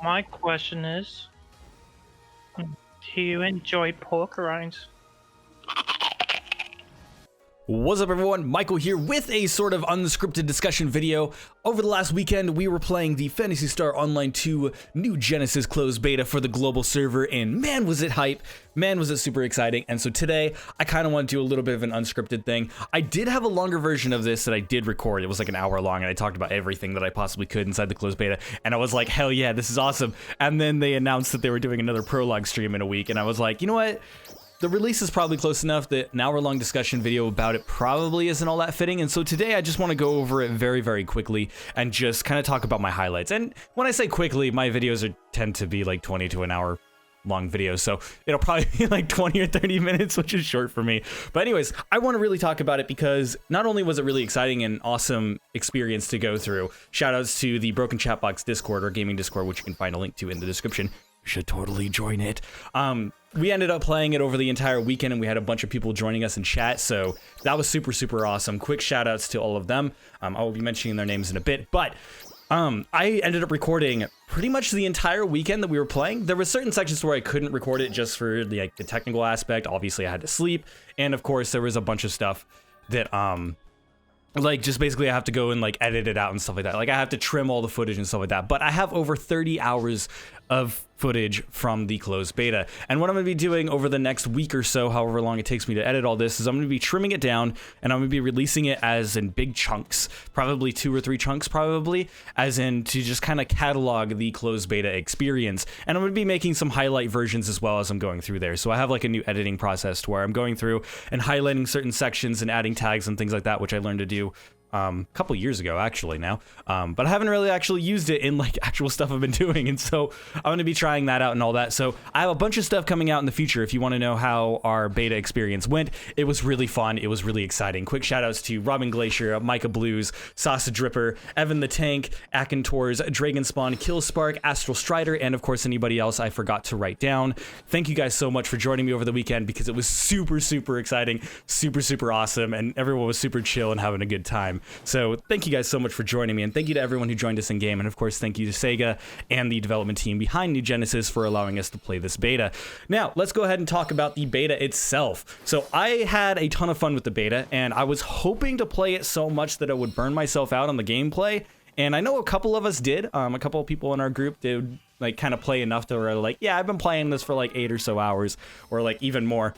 My question is, do you enjoy pork rinds? What's up everyone, Michael here with a sort of unscripted discussion video. Over the last weekend, we were playing the Phantasy Star Online 2 New Genesis closed beta for the global server, and man was it hype, man was it super exciting. And so today, I kind of want to do a little bit of an unscripted thing. I did have a longer version of this that I did record. It was like an hour long, and I talked about everything that I possibly could inside the closed beta, and I was like, hell yeah, this is awesome. And then they announced that they were doing another prologue stream in a week, and I was like, you know what? The release is probably close enough that an hour-long discussion video about it probably isn't all that fitting, and so today I just want to go over it very, very quickly and just kind of talk about my highlights. And when I say quickly, my videos tend to be like 20 to an hour long videos, so it'll probably be like 20 or 30 minutes, which is short for me. But anyways, I want to really talk about it because not only was it really exciting and awesome experience to go through, shoutouts to the Broken Chatbox Discord or Gaming Discord, which you can find a link to in the description. You should totally join it. We ended up playing it over the entire weekend, and we had a bunch of people joining us in chat, so that was super, super awesome. Quick shout outs to all of them. I will be mentioning their names in a bit, but I ended up recording pretty much the entire weekend that we were playing. There were certain sections where I couldn't record it just for the technical aspect. Obviously, I had to sleep, and of course, there was a bunch of stuff that just basically I have to go and edit it out and stuff like that. I have to trim all the footage and stuff like that. But I have over 30 hours of footage from the closed beta. And what I'm going to be doing over the next week or so, however long it takes me to edit all this, is I'm going to be trimming it down, and I'm going to be releasing it as in big chunks, probably 2 or 3 chunks probably, as in to just kind of catalog the closed beta experience. And I'm going to be making some highlight versions as well as I'm going through there. So I have a new editing process to where I'm going through and highlighting certain sections and adding tags and things like that, which I learned to do a couple years ago actually now, but I haven't really actually used it in actual stuff I've been doing, and so I'm going to be trying that out and all that. So I have a bunch of stuff coming out in the future. If you want to know how our beta experience went, it was really fun, it was really exciting. Quick shout outs to Robin Glacier, Micah Blues, Sausage Dripper, Evan the Tank, Akentors, Dragon Spawn, Killspark, Astral Strider, and of course anybody else I forgot to write down. Thank you guys so much for joining me over the weekend, because it was super, super exciting, super, super awesome, and everyone was super chill and having a good time. So thank you guys so much for joining me, and thank you to everyone who joined us in game, and of course thank you to Sega and the development team behind New Genesis for allowing us to play this beta. Now let's go ahead and talk about the beta itself. So I had a ton of fun with the beta, and I was hoping to play it so much that I would burn myself out on the gameplay, and I know a couple of us did. A couple of people in our group did kind of play enough to where yeah, I've been playing this for 8 or so hours, or even more,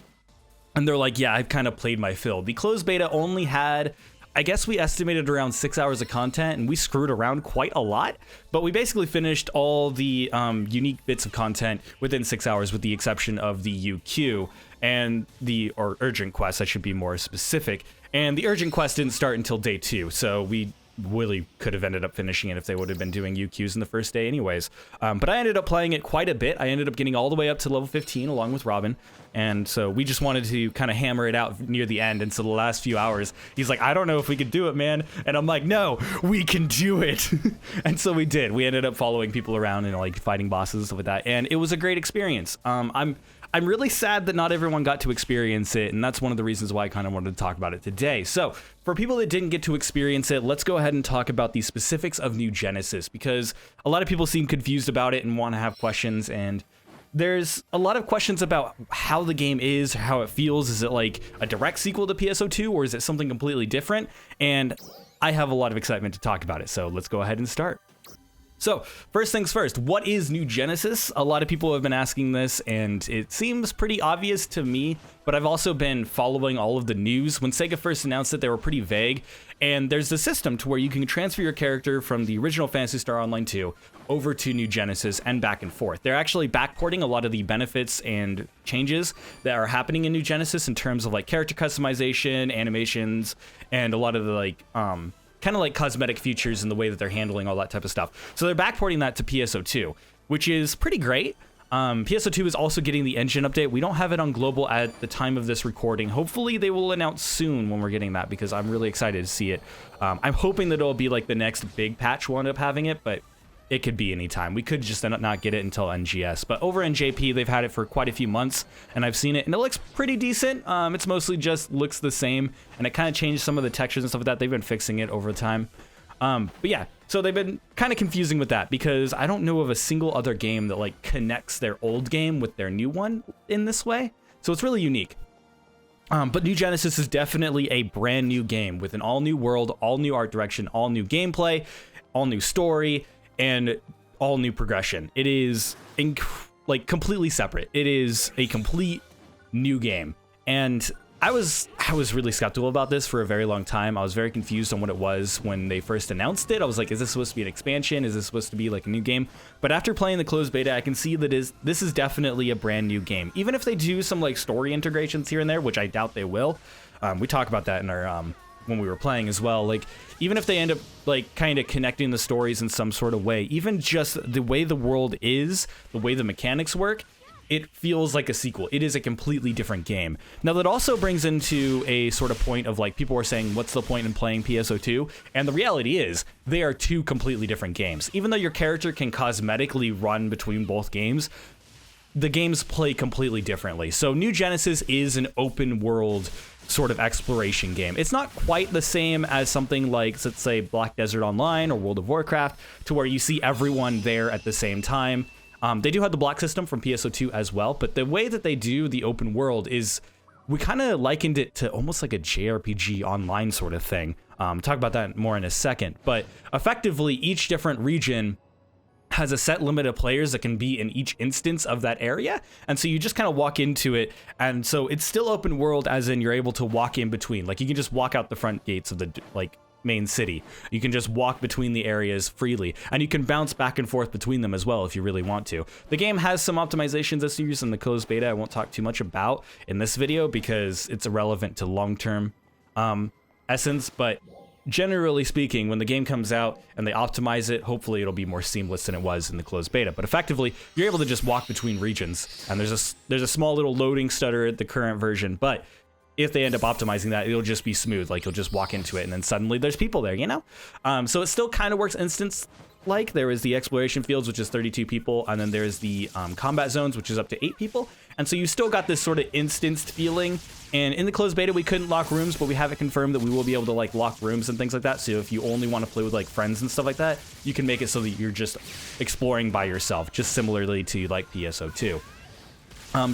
and they're like, yeah, I've kind of played my fill. The closed beta only had, I guess we estimated around 6 hours of content, and we screwed around quite a lot, but we basically finished all the unique bits of content within 6 hours, with the exception of the UQ and or urgent quest, I should be more specific. And the urgent quest didn't start until day 2, so we really could have ended up finishing it if they would have been doing UQs in the first day anyways. But I ended up playing it quite a bit. I ended up getting all the way up to level 15 along with Robin, and so we just wanted to kind of hammer it out near the end. And so the last few hours, he's like, I don't know if we could do it, man. And I'm like, no, we can do it. And so we did. We ended up following people around and fighting bosses and stuff like that, and it was a great experience. I'm really sad that not everyone got to experience it, and that's one of the reasons why I kind of wanted to talk about it today. So for people that didn't get to experience it, let's go ahead and talk about the specifics of New Genesis, because a lot of people seem confused about it and want to have questions, and there's a lot of questions about how the game is, how it feels. Is it like a direct sequel to PSO2, or is it something completely different? And I have a lot of excitement to talk about it, so let's go ahead and start. So first things first, what is New Genesis? A lot of people have been asking this, and it seems pretty obvious to me, but I've also been following all of the news. When Sega first announced it, they were pretty vague, and there's a system to where you can transfer your character from the original Phantasy Star Online 2 over to New Genesis and back and forth. They're actually backporting a lot of the benefits and changes that are happening in New Genesis in terms of character customization, animations, and a lot of the kind of cosmetic features and the way that they're handling all that type of stuff. So they're backporting that to PSO2, which is pretty great. PSO2 is also getting the engine update. We don't have it on global at the time of this recording. Hopefully they will announce soon when we're getting that, because I'm really excited to see it. I'm hoping that it'll be the next big patch we'll end up having it, but it could be any time. We could just not get it until NGS. But over in JP, they've had it for quite a few months, and I've seen it, and it looks pretty decent. It's mostly just looks the same, and it kind of changed some of the textures and stuff like that. They've been fixing it over time. But yeah, So they've been kind of confusing with that because I don't know of a single other game that like connects their old game with their new one in this way. So it's really unique. But New Genesis is definitely a brand new game with an all new world, all new art direction, all new gameplay, all new story, and all new progression. It is like completely separate. It is a complete new game. And I was really skeptical about this for a very long time. I was very confused on what it was when they first announced it. I was like, is this supposed to be an expansion? Is this supposed to be like a new game? But after playing the closed beta, I can see that this is definitely a brand new game. Even if they do some like story integrations here and there, which I doubt they will. We talk about that in our when we were playing as well. Like, even if they end up like kind of connecting the stories in some sort of way, even just the way the world is, the way the mechanics work, it feels like a sequel. It is a completely different game. Now, that also brings into a sort of point of like, people are saying, what's the point in playing PSO2? And the reality is, they are two completely different games. Even though your character can cosmetically run between both games, the games play completely differently. So New Genesis is an open world sort of exploration game. It's not quite the same as something like, let's say, Black Desert Online or World of Warcraft, to where you see everyone there at the same time. They do have the block system from PSO2 as well, but the way that they do the open world is, we kind of likened it to almost like a JRPG online sort of thing. Talk about that more in a second, but effectively each different region has a set limit of players that can be in each instance of that area, and so you just kind of walk into it, and so it's still open world as in you're able to walk in between. Like, you can just walk out the front gates of the main city. You can just walk between the areas freely, and you can bounce back and forth between them as well if you really want to. The game has some optimizations as used in the closed beta I won't talk too much about in this video because it's irrelevant to long-term essence, but generally speaking, when the game comes out and they optimize it, hopefully it'll be more seamless than it was in the closed beta. But effectively, you're able to just walk between regions, and there's a small little loading stutter at the current version, but if they end up optimizing that, it'll just be smooth. Like, you'll just walk into it and then suddenly there's people there, you know? So it still kind of works instance-like. There is the exploration fields, which is 32 people, and then there's the combat zones, which is up to 8 people. And so you still got this sort of instanced feeling. And in the closed beta, we couldn't lock rooms, but we have it confirmed that we will be able to like lock rooms and things like that. So if you only want to play with like friends and stuff like that, you can make it so that you're just exploring by yourself, just similarly to like PSO2.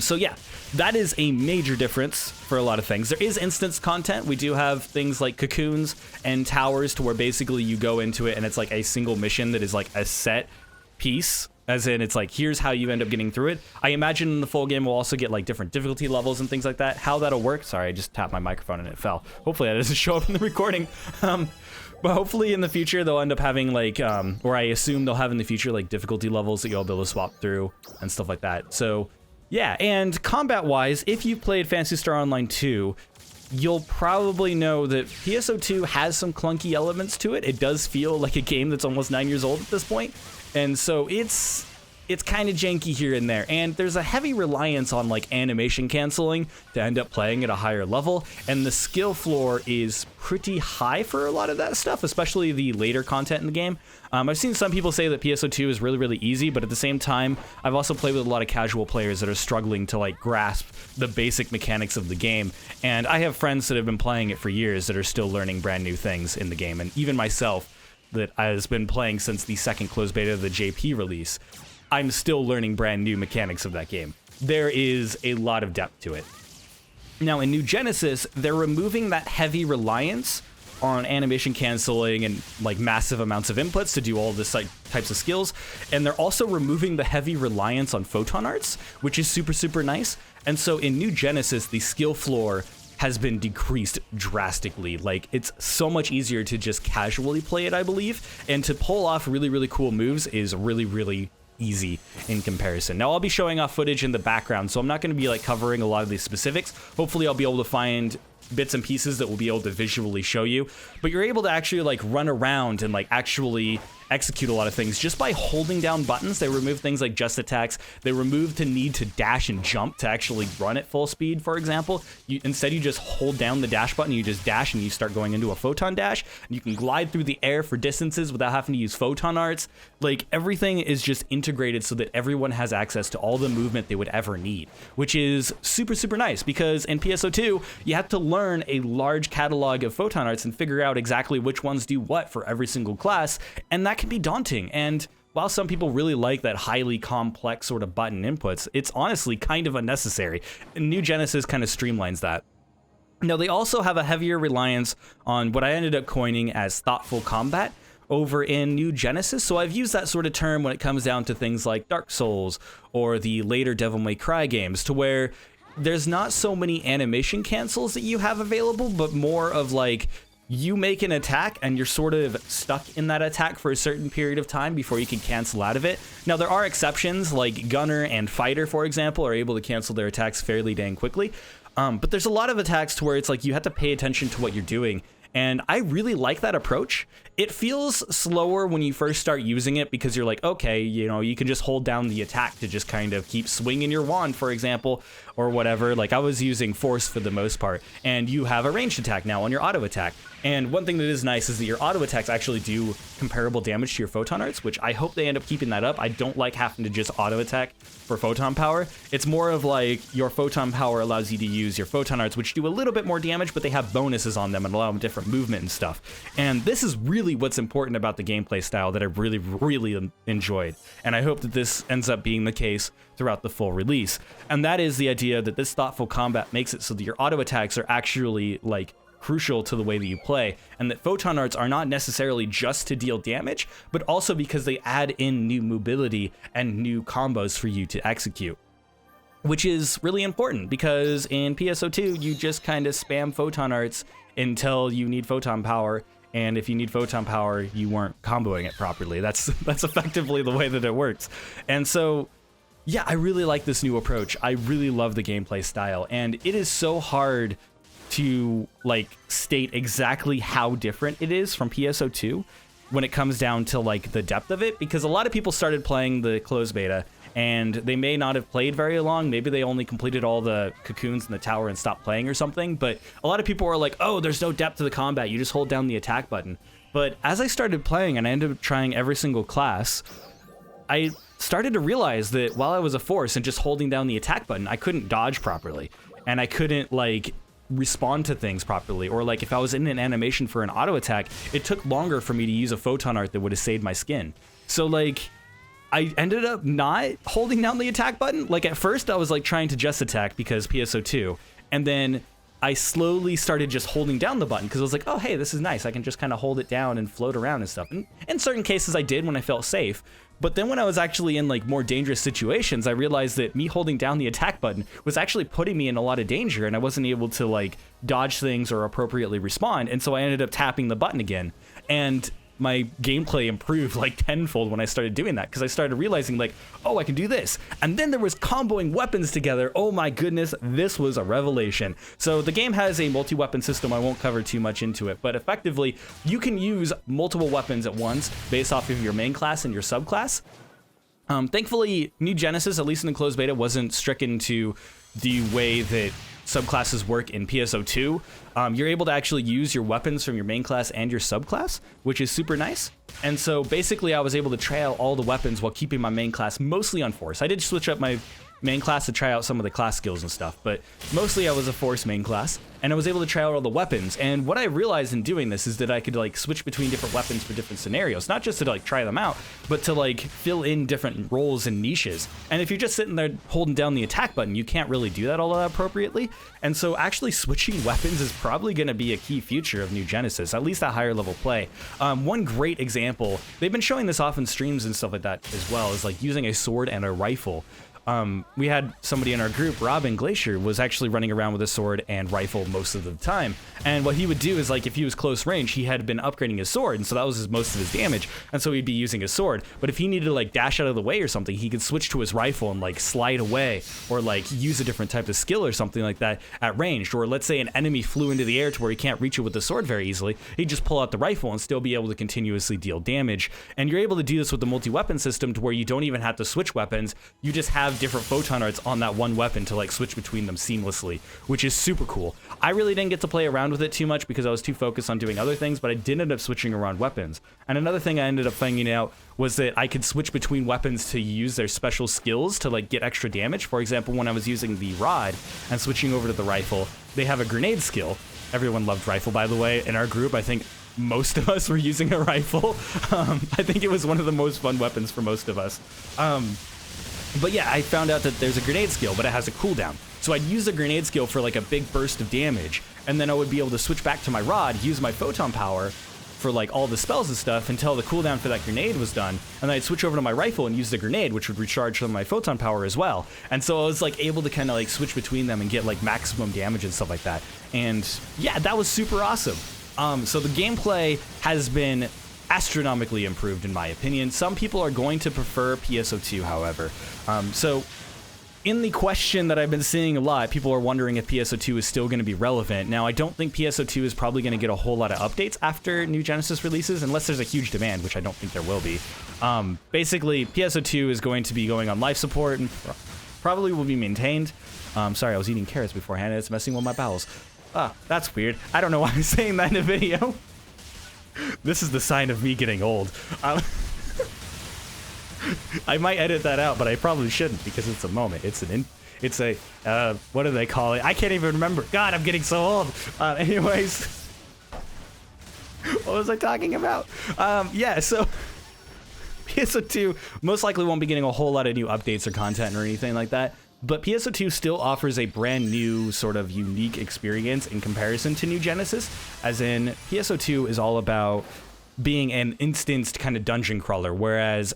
So yeah, that is a major difference for a lot of things. There is instance content. We do have things like cocoons and towers, to where basically you go into it and it's like a single mission that is like a set piece, as in it's like, here's how you end up getting through it. I imagine in the full game we'll also get like different difficulty levels and things like that. How that'll work, sorry, I just tapped my microphone and it fell. Hopefully that doesn't show up in the recording. But hopefully in the future they'll end up having like, or I assume they'll have in the future like difficulty levels that you'll be able to swap through and stuff like that. So yeah, and combat-wise, if you've played Phantasy Star Online 2, you'll probably know that PSO2 has some clunky elements to it. It does feel like a game that's almost 9 years old at this point, and so it's kind of janky here and there, and there's a heavy reliance on like animation canceling to end up playing at a higher level, and the skill floor is pretty high for a lot of that stuff, especially the later content in the game. I've seen some people say that PSO2 is really, really easy, but at the same time, I've also played with a lot of casual players that are struggling to like grasp the basic mechanics of the game, and I have friends that have been playing it for years that are still learning brand new things in the game, and even myself that has been playing since the second closed beta of the JP release, I'm still learning brand new mechanics of that game. There is a lot of depth to it. Now, in New Genesis, they're removing that heavy reliance on animation canceling and like massive amounts of inputs to do all this types of skills, and they're also removing the heavy reliance on photon arts, which is super, super nice. And so in New Genesis, the skill floor has been decreased drastically. Like, it's so much easier to just casually play it, I believe, and to pull off really, really cool moves is really, really easy in comparison. Now, I'll be showing off footage in the background, so I'm not going to be like covering a lot of these specifics. Hopefully I'll be able to find bits and pieces that will be able to visually show you, but you're able to actually like run around and like actually execute a lot of things just by holding down buttons. They remove things like just attacks. They remove the need to dash and jump to actually run at full speed, for example. Instead, you just hold down the dash button, you just dash, and you start going into a photon dash. And you can glide through the air for distances without having to use photon arts. Like, everything is just integrated so that everyone has access to all the movement they would ever need, which is super, super nice, because in PSO2, you have to learn a large catalog of photon arts and figure out exactly which ones do what for every single class, and that can be daunting. And while some people really like that highly complex sort of button inputs, it's honestly kind of unnecessary. New Genesis kind of streamlines that. Now, they also have a heavier reliance on what I ended up coining as thoughtful combat over in New Genesis. So I've used that sort of term when it comes down to things like Dark Souls or the later Devil May Cry games, to where there's not so many animation cancels that you have available, but more of like, you make an attack and you're sort of stuck in that attack for a certain period of time before you can cancel out of it. Now, there are exceptions, like Gunner and Fighter, for example, are able to cancel their attacks fairly dang quickly. But there's a lot of attacks to where it's like you have to pay attention to what you're doing. And I really like that approach. It feels slower when you first start using it because you're like, okay, you know, you can just hold down the attack to just kind of keep swinging your wand, for example, or whatever. Like, I was using force for the most part, and you have a ranged attack now on your auto attack. And one thing that is nice is that your auto attacks actually do comparable damage to your photon arts, which I hope they end up keeping that up. I don't like having to just auto attack for photon power. It's more of like your photon power allows you to use your photon arts, which do a little bit more damage, but they have bonuses on them and allow them different movement and stuff. And this is really what's important about the gameplay style that I really, really enjoyed. And I hope that this ends up being the case throughout the full release. And that is the idea that this thoughtful combat makes it so that your auto attacks are actually like crucial to the way that you play, and that photon arts are not necessarily just to deal damage, but also because they add in new mobility and new combos for you to execute, which is really important, because in PSO2 you just kind of spam photon arts until you need photon power, and if you need photon power you weren't comboing it properly. That's effectively the way that it works. And so yeah, I really like this new approach. I really love the gameplay style, and it is so hard to like state exactly how different it is from PSO2 when it comes down to like the depth of it, because a lot of people started playing the closed beta and they may not have played very long. Maybe they only completed all the cocoons in the tower and stopped playing or something, but a lot of people are like, oh, there's no depth to the combat, you just hold down the attack button. But as I started playing and I ended up trying every single class, I started to realize that while I was a force and just holding down the attack button, I couldn't dodge properly, and I couldn't like respond to things properly, or like if I was in an animation for an auto attack, it took longer for me to use a photon art that would have saved my skin. So like I ended up not holding down the attack button. Like at first I was like trying to just attack because PSO2, and then I slowly started just holding down the button because I was like, oh hey, this is nice, I can just kind of hold it down and float around and stuff. And in certain cases I did when I felt safe. But then when I was actually in like more dangerous situations, I realized that me holding down the attack button was actually putting me in a lot of danger, and I wasn't able to like dodge things or appropriately respond. And so I ended up tapping the button again. And my gameplay improved like tenfold when I started doing that, because I started realizing like, oh, I can do this. And then there was comboing weapons together. Oh my goodness, this was a revelation. So the game has a multi-weapon system. I won't cover too much into it, but effectively you can use multiple weapons at once based off of your main class and your subclass. Thankfully, New Genesis, at least in the closed beta, wasn't stricken to the way that subclasses work in PSO2. You're able to actually use your weapons from your main class and your subclass, which is super nice. And so basically I was able to try out all the weapons while keeping my main class mostly on force. I did switch up my main class to try out some of the class skills and stuff, but mostly I was a force main class, and I was able to try out all the weapons. And what I realized in doing this is that I could like switch between different weapons for different scenarios, not just to like try them out, but to like fill in different roles and niches. And if you're just sitting there holding down the attack button, you can't really do that all that appropriately. And so actually switching weapons is probably going to be a key feature of New Genesis, at least at higher level play. One great example, they've been showing this off in streams and stuff like that as well, is like using a sword and a rifle. we had somebody in our group, Robin Glacier, was actually running around with a sword and rifle most of the time. And what he would do is, like, if he was close range, he had been upgrading his sword, and so that was most of his damage, and so he'd be using his sword. But if he needed to, like, dash out of the way or something, he could switch to his rifle and, like, slide away, or, like, use a different type of skill or something like that at ranged. Or let's say an enemy flew into the air to where he can't reach it with the sword very easily, he'd just pull out the rifle and still be able to continuously deal damage. And you're able to do this with the multi-weapon system, to where you don't even have to switch weapons, you just have different photon arts on that one weapon to, like, switch between them seamlessly, which is super cool. I really didn't get to play around with it too much because I was too focused on doing other things, but I did end up switching around weapons. And another thing I ended up finding out was that I could switch between weapons to use their special skills to, like, get extra damage. For example, when I was using the rod and switching over to the rifle, they have a grenade skill. Everyone loved rifle, by the way. In our group, I think most of us were using a rifle. I think it was one of the most fun weapons for most of us. But yeah, I found out that there's a grenade skill, but it has a cooldown. So I'd use the grenade skill for, like, a big burst of damage, and then I would be able to switch back to my rod, use my photon power for, like, all the spells and stuff until the cooldown for that grenade was done, and then I'd switch over to my rifle and use the grenade, which would recharge some of my photon power as well. And so I was, like, able to kind of, like, switch between them and get, like, maximum damage and stuff like that. And yeah, that was super awesome. So the gameplay has been astronomically improved, in my opinion. Some people are going to prefer PSO2, however. So in the question that I've been seeing a lot, people are wondering if PSO2 is still going to be relevant. Now, I don't think PSO2 is probably going to get a whole lot of updates after New Genesis releases, unless there's a huge demand, which I don't think there will be. Basically, PSO2 is going to be going on life support and probably will be maintained. Sorry, I was eating carrots beforehand, and it's messing with my bowels. Ah, that's weird. I don't know why I'm saying that in a video. This is the sign of me getting old. I might edit that out, but I probably shouldn't because it's a moment. It's a what do they call it? I can't even remember. God, I'm getting so old. Anyways, what was I talking about? Yeah, so PSO2 most likely won't be getting a whole lot of new updates or content or anything like that. But PSO2 still offers a brand new sort of unique experience in comparison to New Genesis, as in PSO2 is all about being an instanced kind of dungeon crawler, whereas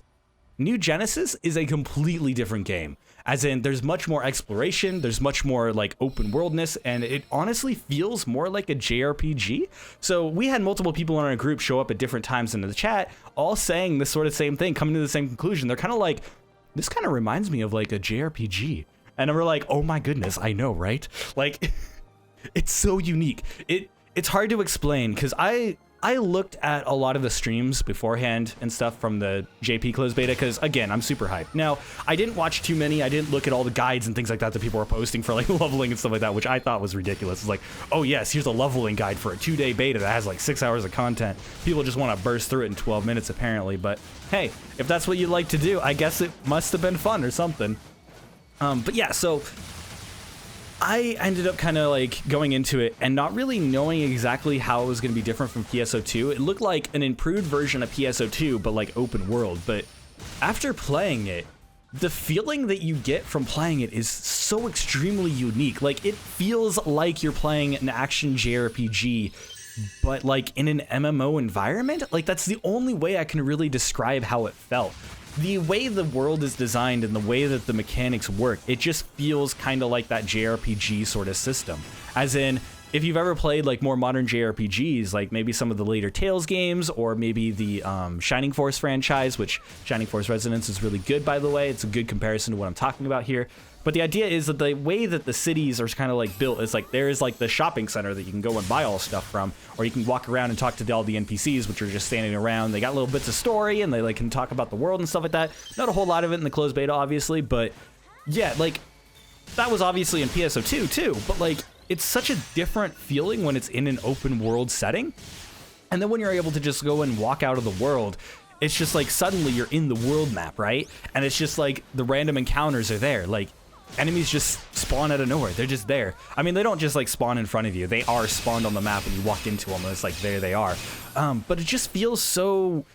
New Genesis is a completely different game. As in, there's much more exploration, there's much more, like, open worldness, and it honestly feels more like a JRPG. So we had multiple people in our group show up at different times in the chat, all saying this sort of same thing, coming to the same conclusion. They're kind of like, this kind of reminds me of, like, a JRPG. And we're like, oh my goodness, I know, right? Like, it's so unique. It's hard to explain, because I looked at a lot of the streams beforehand and stuff from the JP closed beta, because, again, I'm super hyped. Now, I didn't watch too many. I didn't look at all the guides and things like that people were posting for, like, leveling and stuff like that, which I thought was ridiculous. It's like, oh yes, here's a leveling guide for a 2-day beta that has, like, 6 hours of content. People just want to burst through it in 12 minutes, apparently. But hey, if that's what you'd like to do, I guess it must have been fun or something. But yeah, so I ended up kind of, like, going into it and not really knowing exactly how it was going to be different from PSO2. It looked like an improved version of PSO2, but, like, open world. But after playing it, the feeling that you get from playing it is so extremely unique. Like, it feels like you're playing an action JRPG, but, like, in an MMO environment. Like, that's the only way I can really describe how it felt. The way the world is designed and the way that the mechanics work, it just feels kind of like that JRPG sort of system. As in, if you've ever played, like, more modern JRPGs, like maybe some of the later Tales games, or maybe the Shining Force franchise, which Shining Force Resonance is really good, by the way. It's a good comparison to what I'm talking about here. But the idea is that the way that the cities are kind of, like, built is, like, there is, like, the shopping center that you can go and buy all stuff from, or you can walk around and talk to all the NPCs, which are just standing around. They got little bits of story, and they, like, can talk about the world and stuff like that. Not a whole lot of it in the closed beta, obviously, but yeah, like, that was obviously in PSO2 too, but, like, it's such a different feeling when it's in an open world setting. And then when you're able to just go and walk out of the world, it's just like suddenly you're in the world map, right? And it's just like the random encounters are there. Like, enemies just spawn out of nowhere. They're just there. I mean, they don't just, like, spawn in front of you. They are spawned on the map and you walk into them and it's like, there they are. But it just feels so,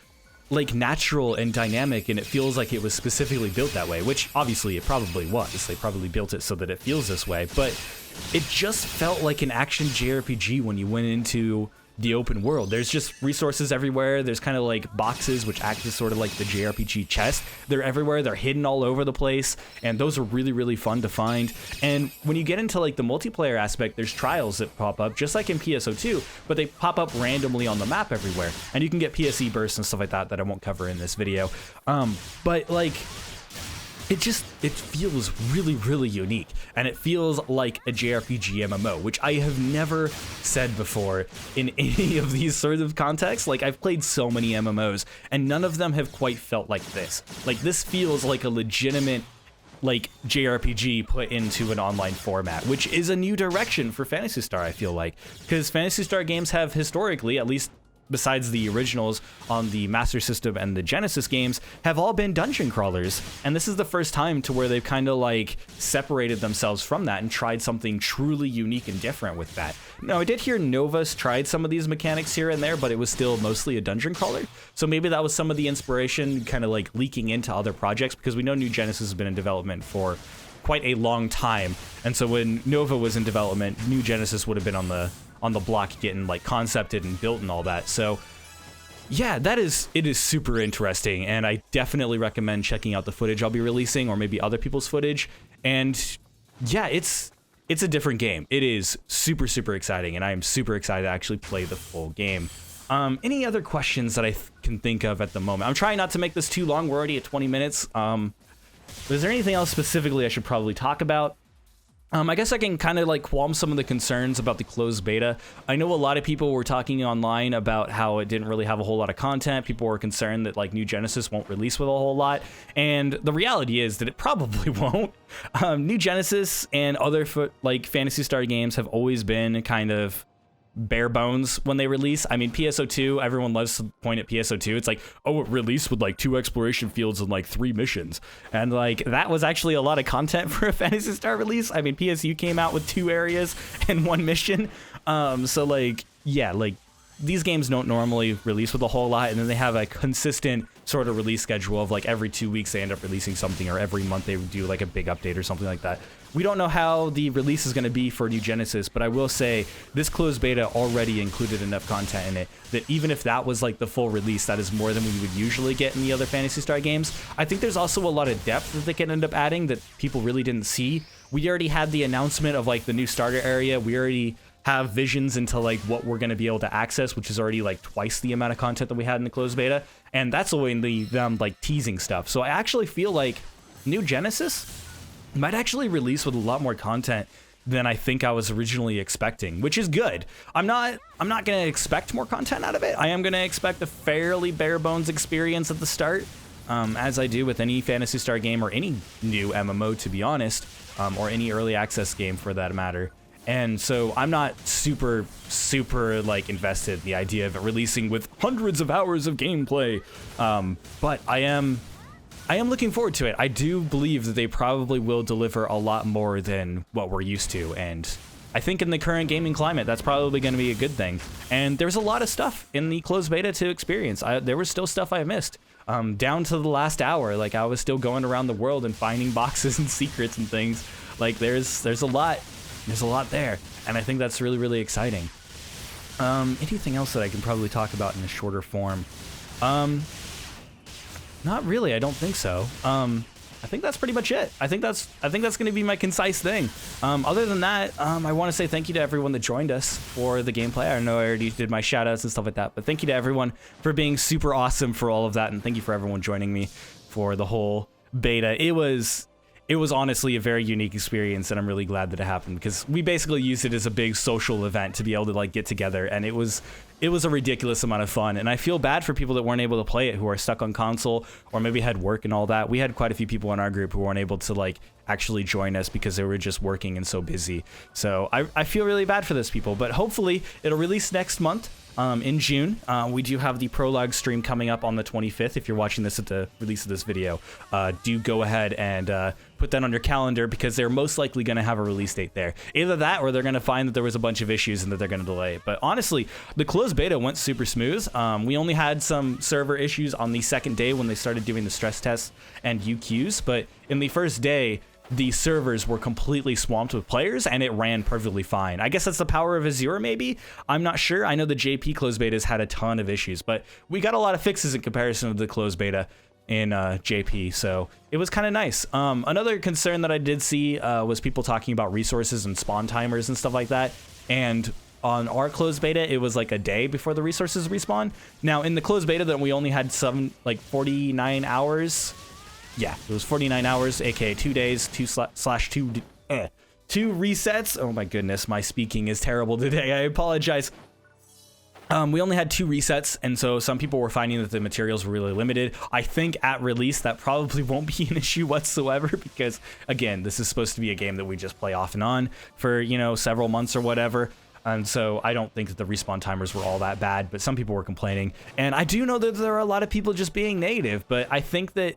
like, natural and dynamic, and it feels like it was specifically built that way, which obviously it probably was. They probably built it so that it feels this way, but it just felt like an action JRPG when you went into the open world. There's just resources everywhere. There's kind of like boxes which act as sort of like the JRPG chest. They're everywhere. They're hidden all over the place, and those are really, really fun to find. And when you get into like the multiplayer aspect, there's trials that pop up just like in PSO2, but they pop up randomly on the map everywhere, and you can get PSE bursts and stuff like that I won't cover in this video. But like, it feels really, really unique, and it feels like a JRPG MMO, which I have never said before in any of these sort of contexts. Like, I've played so many MMOs, and none of them have quite felt like this. Like, this feels like a legitimate, like, JRPG put into an online format, which is a new direction for Phantasy Star, I feel like, because Phantasy Star games have historically, at least besides the originals on the Master System and the Genesis games, have all been dungeon crawlers. And this is the first time to where they've kind of like separated themselves from that and tried something truly unique and different with that. Now, I did hear Nova's tried some of these mechanics here and there, but it was still mostly a dungeon crawler. So maybe that was some of the inspiration kind of like leaking into other projects, because we know New Genesis has been in development for quite a long time. And so when Nova was in development, New Genesis would have been on the block getting like concepted and built and all that. So yeah, it is super interesting, and I definitely recommend checking out the footage I'll be releasing, or maybe other people's footage. And yeah, it's a different game. It is super, super exciting, and I am super excited to actually play the full game. Any other questions that I can think of at the moment? I'm trying not to make this too long. We're already at 20 minutes. Is there anything else specifically I should probably talk about? I guess I can kind of like qualm some of the concerns about the closed beta. I know a lot of people were talking online about how it didn't really have a whole lot of content. People were concerned that like New Genesis won't release with a whole lot. And the reality is that it probably won't. New Genesis and other like Phantasy Star games have always been kind of bare bones when they release. I mean, PSO2, everyone loves to point at PSO2. It's like, oh, it released with like 2 exploration fields and like 3 missions. And like, that was actually a lot of content for a Phantasy Star release. I mean, PSU came out with 2 areas and 1 mission. So like, yeah, like these games don't normally release with a whole lot, and then they have a consistent sort of release schedule of like every 2 weeks they end up releasing something, or every month they do like a big update or something like that. We don't know how the release is going to be for New Genesis, but I will say this closed beta already included enough content in it that even if that was like the full release, that is more than we would usually get in the other Phantasy Star games. I think there's also a lot of depth that they can end up adding that people really didn't see. We already had the announcement of like the new starter area. We already have visions into like what we're going to be able to access, which is already like twice the amount of content that we had in the closed beta, and that's only them like teasing stuff. So I actually feel like New Genesis might actually release with a lot more content than I think I was originally expecting, which is good. I'm not going to expect more content out of it. I am going to expect a fairly bare bones experience at the start, as I do with any Phantasy Star game or any new MMO, to be honest, or any early access game for that matter. And so I'm not super like invested in the idea of it releasing with hundreds of hours of gameplay, but I am looking forward to it. I do believe that they probably will deliver a lot more than what we're used to, and I think in the current gaming climate, that's probably going to be a good thing. And there's a lot of stuff in the closed beta to experience. There was still stuff I missed, down to the last hour. Like, I was still going around the world and finding boxes and secrets and things. Like, there's a lot there, and I think that's really, really exciting. Anything else that I can probably talk about in a shorter form? Not really. I don't think so. I think that's pretty much it. I think that's going to be my concise thing. Other than that, I want to say thank you to everyone that joined us for the gameplay. I know I already did my shout outs and stuff like that, but thank you to everyone for being super awesome for all of that, and thank you for everyone joining me for the whole beta. It was honestly a very unique experience, and I'm really glad that it happened, because we basically used it as a big social event to be able to like get together, and it was a ridiculous amount of fun. And I feel bad for people that weren't able to play it, who are stuck on console or maybe had work and all that. We had quite a few people in our group who weren't able to like actually join us because they were just working and so busy. So I feel really bad for those people, but hopefully it'll release next month. In June. We do have the prologue stream coming up on the 25th. If you're watching this at the release of this video, do go ahead and put that on your calendar, because they're most likely going to have a release date there. Either that, or they're going to find that there was a bunch of issues and that they're going to delay it. But honestly, the closed beta went super smooth. We only had some server issues on the second day when they started doing the stress tests and UQs, but in the first day, the servers were completely swamped with players and it ran perfectly fine. I guess that's the power of Azure, maybe? I'm not sure. I know the JP closed betas had a ton of issues, but we got a lot of fixes in comparison to the closed beta in JP, so it was kind of nice. Another concern that I did see was people talking about resources and spawn timers and stuff like that, and on our closed beta, it was like a day before the resources respawn. Now, in the closed beta, then we only had 49 hours. Yeah, it was 49 hours, aka 2 days, two resets. Oh my goodness, my speaking is terrible today. I apologize. We only had 2 resets, and so some people were finding that the materials were really limited. I think at release that probably won't be an issue whatsoever because, again, this is supposed to be a game that we just play off and on for, you know, several months or whatever. And so I don't think that the respawn timers were all that bad, but some people were complaining. And I do know that there are a lot of people just being negative, but I think that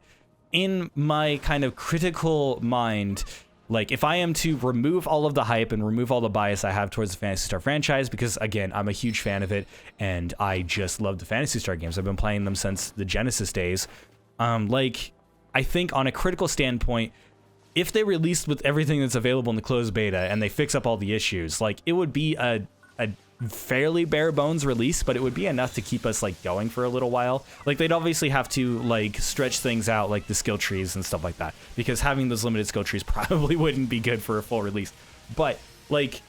in my kind of critical mind, like if I am to remove all of the hype and remove all the bias I have towards the Phantasy Star franchise, because again, I'm a huge fan of it and I just love the Phantasy Star games. I've been playing them since the Genesis days. Like I think on a critical standpoint, if they released with everything that's available in the closed beta and they fix up all the issues, like it would be a fairly bare bones release, but it would be enough to keep us like going for a little while. Like they'd obviously have to like stretch things out, like the skill trees and stuff like that, because having those limited skill trees probably wouldn't be good for a full release. But like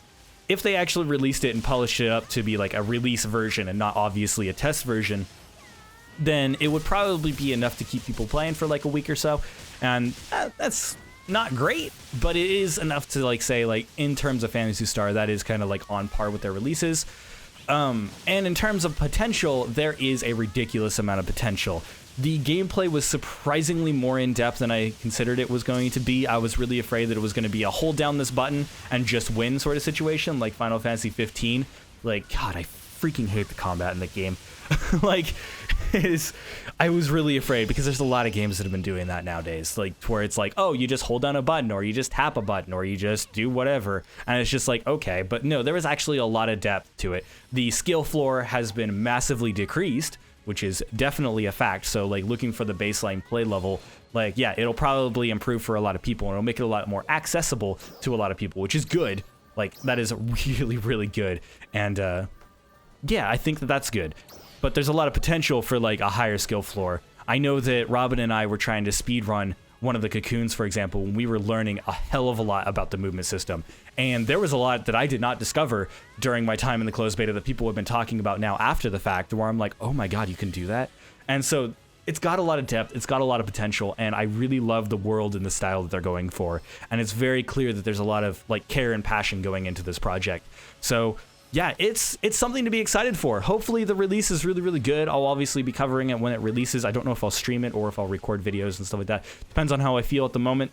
if they actually released it and polished it up to be like a release version and not obviously a test version, then it would probably be enough to keep people playing for like a week or so. And that's not great, but it is enough to like say like in terms of Phantasy Star, that is kind of like on par with their releases. And in terms of potential, there is a ridiculous amount of potential. The gameplay was surprisingly more in depth than I considered it was going to be. I was really afraid that it was going to be a hold down this button and just win sort of situation like Final Fantasy 15. Like, God, I freaking hate the combat in the game. Like, I was really afraid because there's a lot of games that have been doing that nowadays, like where it's like, oh, you just hold down a button or you just tap a button or you just do whatever. And it's just like, okay, but no, there was actually a lot of depth to it. The skill floor has been massively decreased, which is definitely a fact. So like looking for the baseline play level, like, yeah, it'll probably improve for a lot of people and it'll make it a lot more accessible to a lot of people, which is good. Like that is really, really good. And yeah, I think that that's good. But there's a lot of potential for like a higher skill floor. I know that Robin and I were trying to speedrun one of the cocoons, for example, when we were learning a hell of a lot about the movement system. And there was a lot that I did not discover during my time in the closed beta that people have been talking about now after the fact, where I'm like, oh my God, you can do that? And so it's got a lot of depth, it's got a lot of potential, and I really love the world and the style that they're going for. And it's very clear that there's a lot of like care and passion going into this project. So yeah, it's something to be excited for. Hopefully the release is really, really good. I'll obviously be covering it when it releases. I don't know if I'll stream it or if I'll record videos and stuff like that. Depends on how I feel at the moment.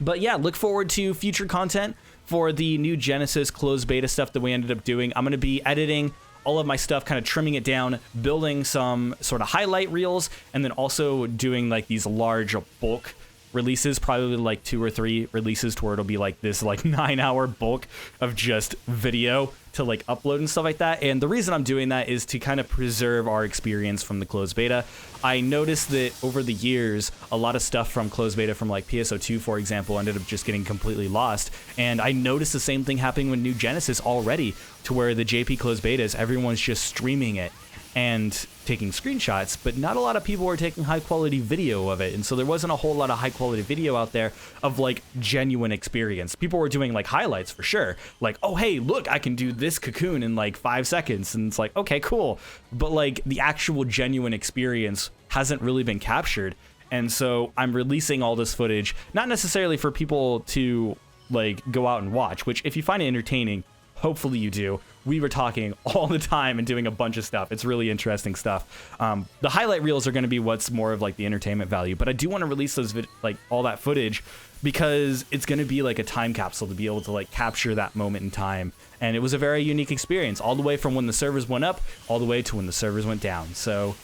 But yeah, look forward to future content for the new Genesis closed beta stuff that we ended up doing. I'm going to be editing all of my stuff, kind of trimming it down, building some sort of highlight reels, and then also doing like these large bulk releases, probably like 2 or 3 releases to where it'll be like this like 9-hour bulk of just video to like upload and stuff like that. And the reason I'm doing that is to kind of preserve our experience from the closed beta. I noticed that over the years, a lot of stuff from closed beta from like PSO2, for example, ended up just getting completely lost. And I noticed the same thing happening with new Genesis already, to where the JP closed betas, everyone's just streaming it and taking screenshots, but not a lot of people were taking high quality video of it. And so there wasn't a whole lot of high quality video out there of like genuine experience. People were doing like highlights for sure. Like, oh, hey, look, I can do this cocoon in like 5 seconds. And it's like, okay, cool. But like the actual genuine experience hasn't really been captured. And so I'm releasing all this footage, not necessarily for people to like go out and watch, which if you find it entertaining, hopefully you do. We were talking all the time and doing a bunch of stuff. It's really interesting stuff. The highlight reels are going to be what's more of like the entertainment value, but I do want to release those like all that footage because it's going to be like a time capsule to be able to like capture that moment in time. And it was a very unique experience, all the way from when the servers went up all the way to when the servers went down. So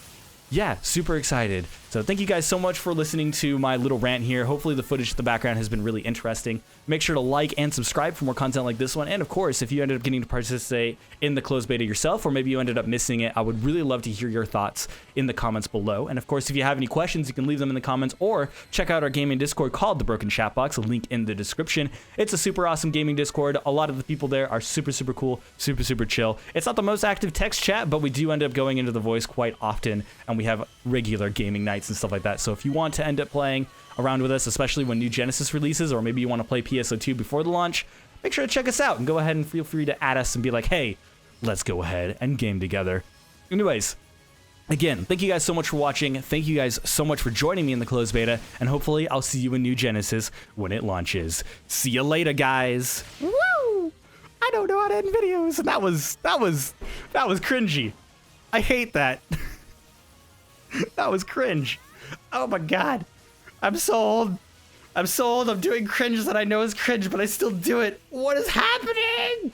yeah, super excited. So thank you guys so much for listening to my little rant here. Hopefully the footage in the background has been really interesting. Make sure to like and subscribe for more content like this one. And of course, if you ended up getting to participate in the closed beta yourself, or maybe you ended up missing it, I would really love to hear your thoughts in the comments below. And of course, if you have any questions, you can leave them in the comments or check out our gaming Discord called The Broken Chat Box, a link in the description. It's a super awesome gaming Discord. A lot of the people there are super, super cool, super, super chill. It's not the most active text chat, but we do end up going into the voice quite often, and we have regular gaming nights and stuff like that. So if you want to end up playing around with us, especially when new Genesis releases, or maybe you want to play PSO2 before the launch, make sure to check us out and go ahead and feel free to add us and be like, hey, let's go ahead and game together. Anyways, again, thank you guys so much for watching. Thank you guys so much for joining me in the closed beta, and hopefully I'll see you in new Genesis when it launches. See you later, guys. Woo! I don't know how to end videos. And that was cringy. I hate that. That was cringe. Oh my god. I'm so old. I'm doing cringe that I know is cringe, but I still do it. What is happening?